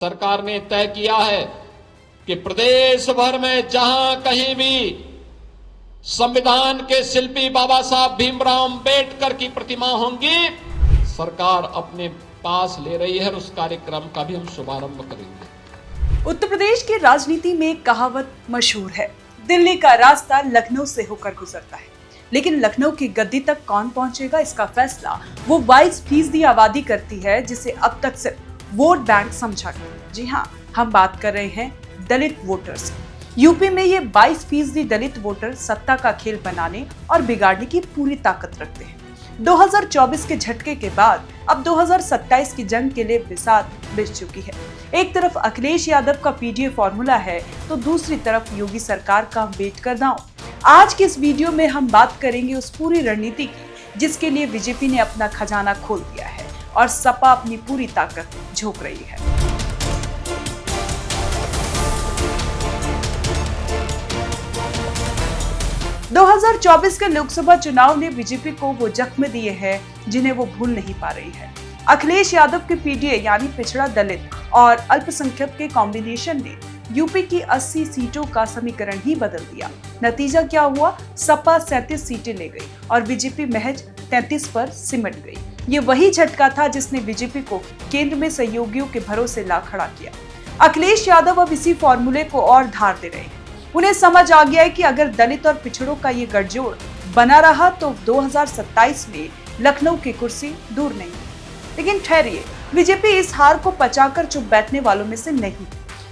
सरकार ने तय किया है कि प्रदेश भर में जहां कहीं भी संविधान के शिल्पी बाबा साहब भीमराव अंबेडकर की प्रतिमा होंगी, सरकार अपने पास ले रही है और उस कार्यक्रम का भी हम शुभारंभ करेंगे। उत्तर प्रदेश की राजनीति में एक कहावत मशहूर है, दिल्ली का रास्ता लखनऊ से होकर गुजरता है, लेकिन लखनऊ की गद्दी तक कौन पहुंचेगा इसका फैसला वो 22% आबादी करती है, जिसे अब तक सिर्फ वोट बैंक समझा गया। जी हाँ, हम बात कर रहे हैं दलित वोटर्स। यूपी में ये 22% दलित वोटर सत्ता का खेल बनाने और बिगाड़ने की पूरी ताकत रखते हैं। 2024 के झटके के बाद अब 2027 की जंग के लिए बिसात बिछ चुकी है। एक तरफ अखिलेश यादव का पीडीए फॉर्मूला है, तो दूसरी तरफ योगी सरकार का अम्बेडकर दांव। आज के इस वीडियो में हम बात करेंगे उस पूरी रणनीति की जिसके लिए बीजेपी ने अपना खजाना खोल दिया है और सपा अपनी पूरी ताकत झोंक रही है। – 2024 के लोकसभा चुनाव ने बीजेपी को वो जख्म दिए हैं जिन्हें वो भूल नहीं पा रही है। अखिलेश यादव के पीडीए यानी पिछड़ा दलित और अल्पसंख्यक के कॉम्बिनेशन ने यूपी की 80 सीटों का समीकरण ही बदल दिया। नतीजा क्या हुआ? सपा 37 सीटें ले गई और बीजेपी महज 33 पर सिमट गई। ये वही झटका था जिसने बीजेपी को केंद्र में सहयोगियों के भरोसे ला खड़ा किया। अखिलेश यादव अब इसी फॉर्मूले को और धार दे रहे हैं। उन्हें समझ आ गया है कि अगर दलित और पिछड़ों का ये गठजोड़ बना रहा तो 2027 में लखनऊ की कुर्सी दूर नहीं। लेकिन ठहरिए, बीजेपी इस हार को पचाकर चुप बैठने वालों में से नहीं।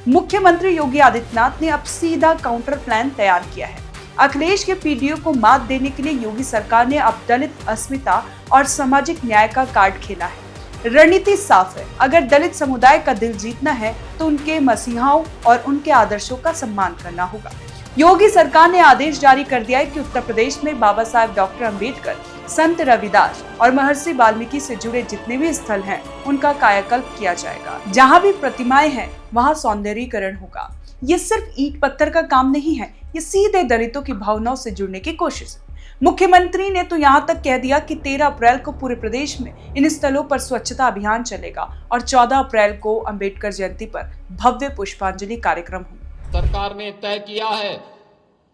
मुख्यमंत्री योगी आदित्यनाथ ने अब सीधा काउंटर प्लान तैयार किया है। अखिलेश के पीडीओ को मात देने के लिए योगी सरकार ने अब दलित अस्मिता और सामाजिक न्याय का कार्ड खेला है। रणनीति साफ है, अगर दलित समुदाय का दिल जीतना है तो उनके मसीहाओं और उनके आदर्शों का सम्मान करना होगा। योगी सरकार ने आदेश जारी कर दिया है कि उत्तर प्रदेश में बाबा साहब डॉक्टर अंबेडकर, संत रविदास और महर्षि वाल्मीकि से जुड़े जितने भी स्थल हैं उनका कायाकल्प किया जाएगा। जहां भी प्रतिमाएं हैं वहां सौंदर्यीकरण होगा। ये सिर्फ ईंट पत्थर का काम नहीं है, ये सीधे दलितों की भावनाओं से जुड़ने की कोशिश है। मुख्यमंत्री ने तो यहाँ तक कह दिया कि 13 अप्रैल को पूरे प्रदेश में इन स्थलों पर स्वच्छता अभियान चलेगा और 14 अप्रैल को अंबेडकर जयंती पर भव्य पुष्पांजलि कार्यक्रम होगा। सरकार ने तय किया है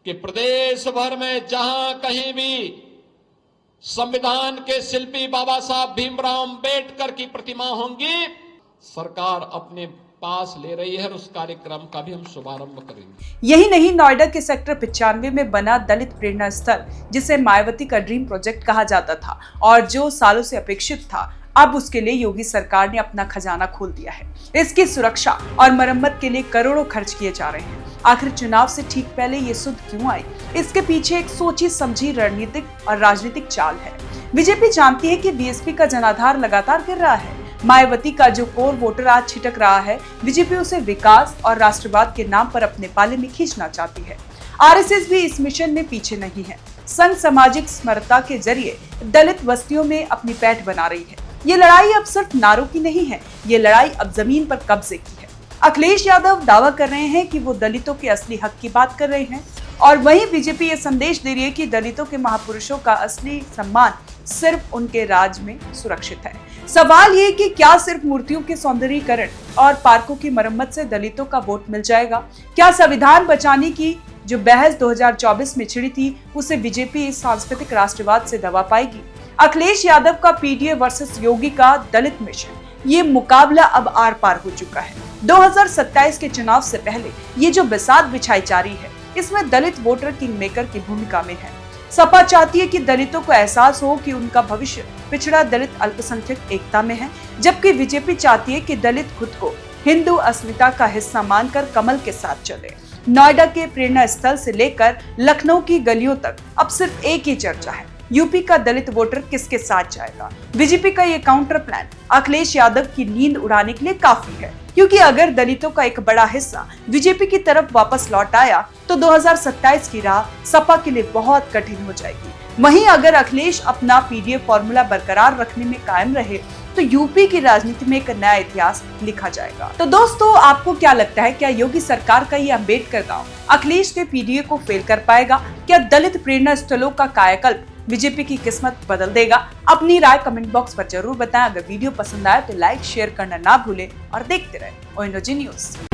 कि प्रदेश भर में जहां कहीं भी संविधान के शिल्पी बाबा साहब भीमराव अंबेडकर की प्रतिमा होंगी, सरकार अपने पास ले रही है और उस कार्यक्रम का भी हम शुभारंभ करेंगे। यही नहीं, नोएडा के सेक्टर 95 में बना दलित प्रेरणा स्थल, जिसे मायावती का ड्रीम प्रोजेक्ट कहा जाता था और जो सालों से अपेक्षित था, अब उसके लिए योगी सरकार ने अपना खजाना खोल दिया है। इसकी सुरक्षा और मरम्मत के लिए करोड़ों खर्च किए जा रहे हैं। आखिर चुनाव से ठीक पहले ये सुध क्यों आई? इसके पीछे एक सोची समझी रणनीतिक और राजनीतिक चाल है। बीजेपी जानती है कि बीएसपी का जनाधार लगातार गिर रहा है। मायावती का जो कोर वोटर आज छिटक रहा है, बीजेपी उसे विकास और राष्ट्रवाद के नाम पर अपने पाले में खींचना चाहती है। आरएसएस भी इस मिशन में पीछे नहीं है। संघ सामाजिक स्मरता के जरिए दलित बस्तियों में अपनी पैठ बना रही है। ये लड़ाई अब सिर्फ नारों की नहीं है, ये लड़ाई अब जमीन पर कब्जे की है। अखिलेश यादव दावा कर रहे हैं कि वो दलितों के असली हक की बात कर रहे हैं और वहीं बीजेपी ये संदेश दे रही है कि दलितों के महापुरुषों का असली सम्मान सिर्फ उनके राज में सुरक्षित है। सवाल ये कि क्या सिर्फ मूर्तियों के सौंदर्यीकरण और पार्कों की मरम्मत से दलितों का वोट मिल जाएगा? क्या संविधान बचाने की जो बहस 2024 में छिड़ी थी, उसे बीजेपी इस सांस्कृतिक राष्ट्रवाद से दबा पाएगी? अखिलेश यादव का पीडीए वर्सेस योगी का दलित मिशन, ये मुकाबला अब आर पार हो चुका है। 2027 के चुनाव से पहले ये जो बिसात बिछाई जा रही है, इसमें दलित वोटर किंग मेकर की भूमिका में है। सपा चाहती है कि दलितों को एहसास हो कि उनका भविष्य पिछड़ा दलित अल्पसंख्यक एकता में है, जबकि बीजेपी चाहती है कि दलित खुद को हिंदू अस्मिता का हिस्सा मानकर कमल के साथ चले। नोएडा के प्रेरणा स्थल से लेकर लखनऊ की गलियों तक अब सिर्फ एक ही चर्चा है, यूपी का दलित वोटर किसके साथ जाएगा? बीजेपी का ये काउंटर प्लान अखिलेश यादव की नींद उड़ाने के लिए काफी है, क्योंकि अगर दलितों का एक बड़ा हिस्सा बीजेपी की तरफ वापस लौट आया तो 2027 की राह सपा के लिए बहुत कठिन हो जाएगी। वहीं अगर अखिलेश अपना पीडीए फॉर्मूला बरकरार रखने में कायम रहे तो यूपी की राजनीति में एक नया इतिहास लिखा जाएगा। तो दोस्तों, आपको क्या लगता है, क्या योगी सरकार का ये अंबेडकर गांव अखिलेश के पीडीए को फेल कर पाएगा? क्या दलित प्रेरणा स्थलों का कायाकल्प बीजेपी की किस्मत बदल देगा? अपनी राय कमेंट बॉक्स पर जरूर बताएं। अगर वीडियो पसंद आए तो लाइक शेयर करना ना भूलें और देखते रहें ONOG न्यूज।